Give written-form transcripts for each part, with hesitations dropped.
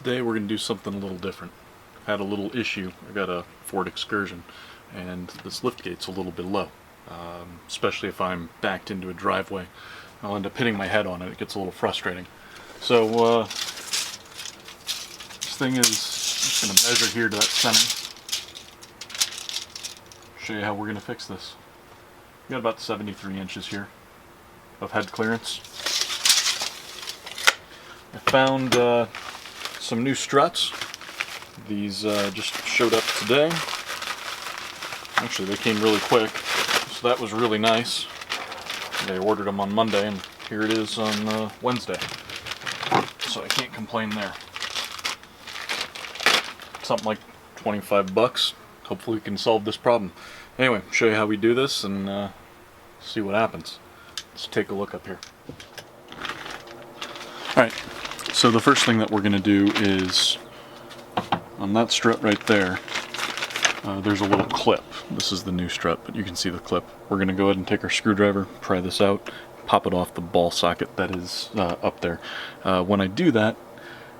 Today we're going to do something a little different. I had a little issue. I got a Ford Excursion and this liftgate's a little bit low, especially if I'm backed into a driveway. I'll end up hitting my head on it. It gets a little frustrating. So this thing is just going to measure here to that center. Show you how we're going to fix this. We got about 73 inches here of head clearance. I found some new struts. These just showed up today. Actually, they came really quick, so that was really nice. They ordered them on Monday, and here it is on Wednesday. So I can't complain there. Something like 25 bucks. Hopefully we can solve this problem. Anyway, show you how we do this and see what happens. Let's take a look up here. Alright, so the first thing that we're going to do is, on that strut right there, there's a little clip. This is the new strut, but you can see the clip. We're going to go ahead and take our screwdriver, pry this out, pop it off the ball socket that is up there. When I do that,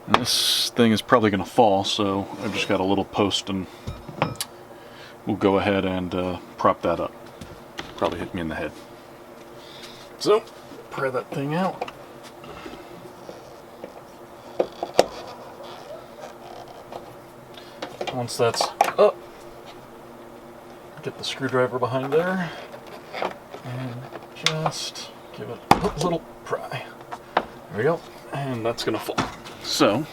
this thing is probably going to fall, so I've just got a little post and we'll go ahead and prop that up. Probably hit me in the head. So, pry that thing out. Once that's up, get the screwdriver behind there and just give it a little pry. There we go, and that's gonna fall. So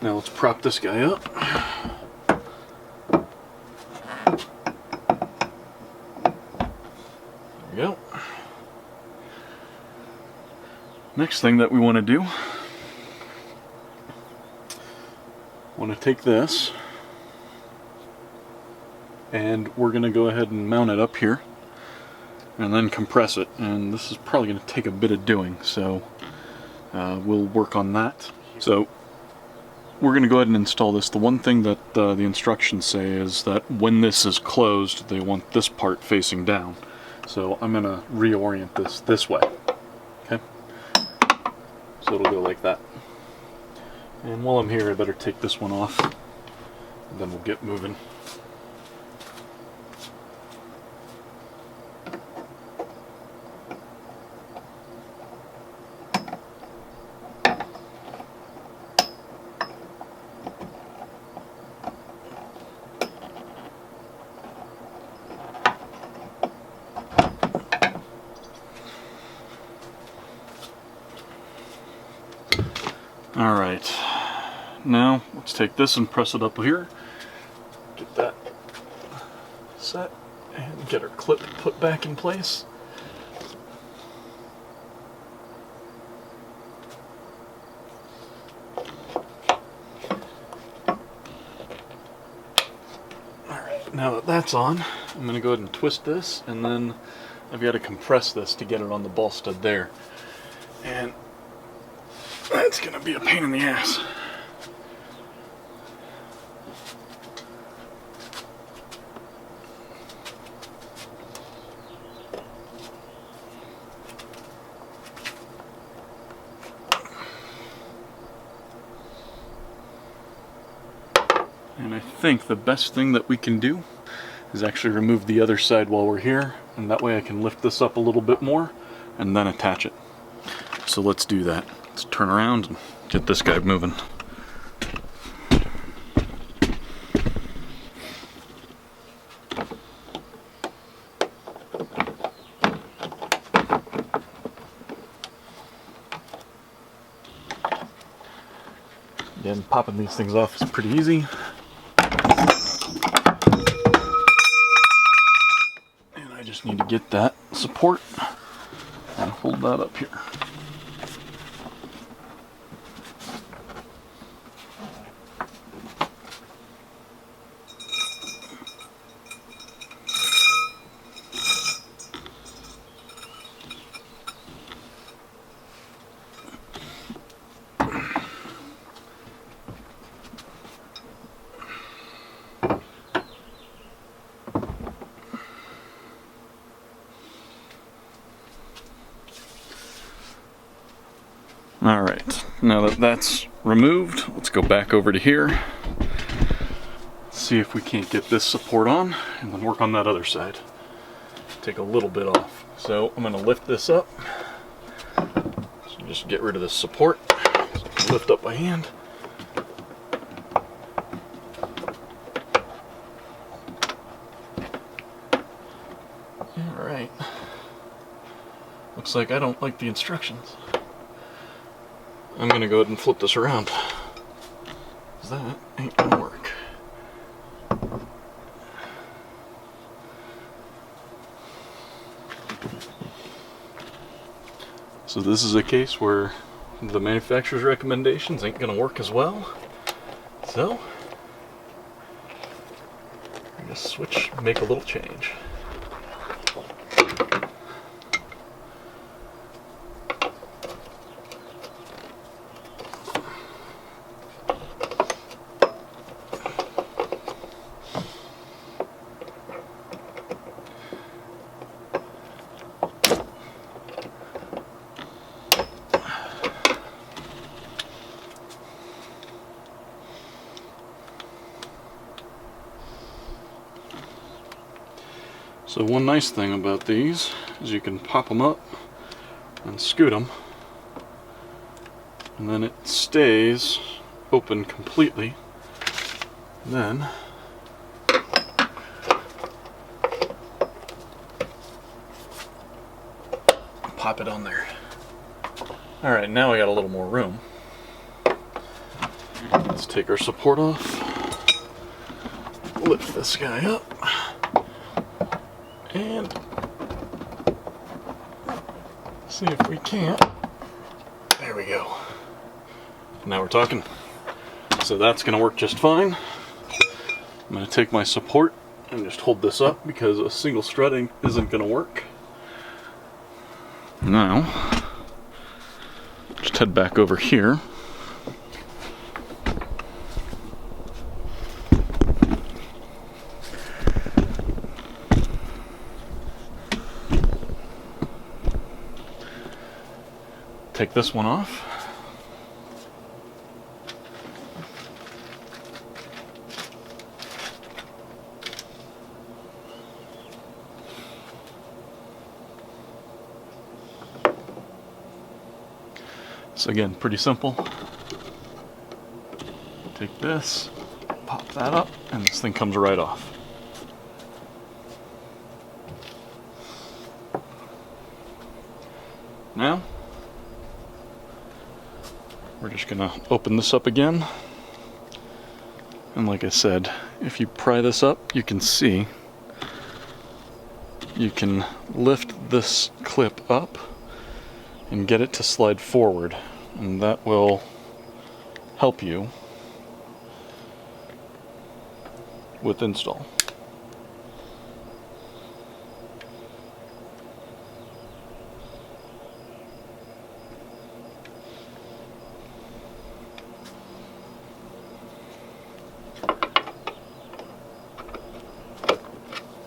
now let's prop this guy up. There we go. Next thing that we want to do, want to take this and we're going to go ahead and mount it up here and then compress it, and this is probably going to take a bit of doing, so we'll work on that. So we're going to go ahead and install this. The one thing that the instructions say is that when this is closed, they want this part facing down. So I'm going to reorient this way. Okay? So it'll go like that. And while I'm here, I better take this one off, and then we'll get moving. Alright, now let's take this and press it up here, get that set, and get our clip put back in place. Alright, now that that's on, I'm going to go ahead and twist this, and then I've got to compress this to get it on the ball stud there. And that's going to be a pain in the ass. And I think the best thing that we can do is actually remove the other side while we're here, and that way I can lift this up a little bit more and then attach it. So let's do that. Let's turn around and get this guy moving. Again, popping these things off is pretty easy. And I just need to get that support and hold that up here. Alright, now that that's removed. Let's go back over to here. See if we can't get this support on, and then work on that other side. Take a little bit off. So I'm going to lift this up. So just get rid of this support. So lift up by hand. Alright. Looks like I don't like the instructions. I'm going to go ahead and flip this around, 'cause that ain't going to work. So this is a case where the manufacturer's recommendations ain't going to work as well. So I'm going to switch, make a little change. So one nice thing about these is you can pop them up and scoot them, and then it stays open completely. Then pop it on there. Alright, now we got a little more room. Let's take our support off, lift this guy up, and see if we can't. There we go. Now we're talking. So that's going to work just fine. I'm going to take my support and just hold this up because a single strutting isn't going to work. Now, just head back over here. Take this one off. So again, pretty simple. Take this, pop that up, and this thing comes right off. Now, we're just gonna open this up again. And like I said, if you pry this up, you can see you can lift this clip up and get it to slide forward, and that will help you with install.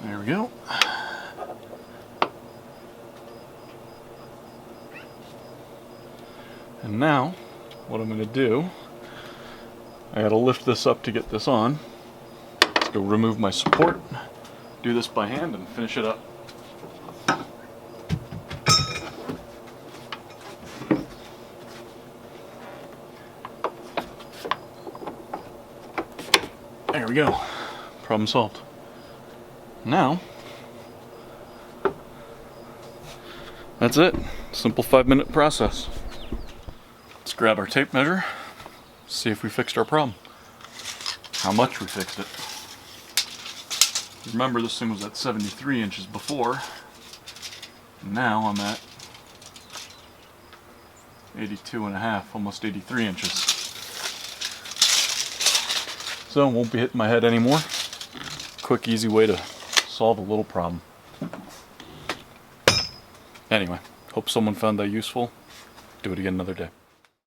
There we go. And now, what I'm going to do, I got to lift this up to get this on. Let's go remove my support, do this by hand, and finish it up. There we go. Problem solved. Now, that's it. Simple 5-minute process. Let's grab our tape measure, see if we fixed our problem. How much we fixed it. Remember, this thing was at 73 inches before. Now I'm at 82.5, almost 83 inches. So won't be hitting my head anymore. Quick, easy way to solve a little problem. Anyway, hope someone found that useful. Do it again another day.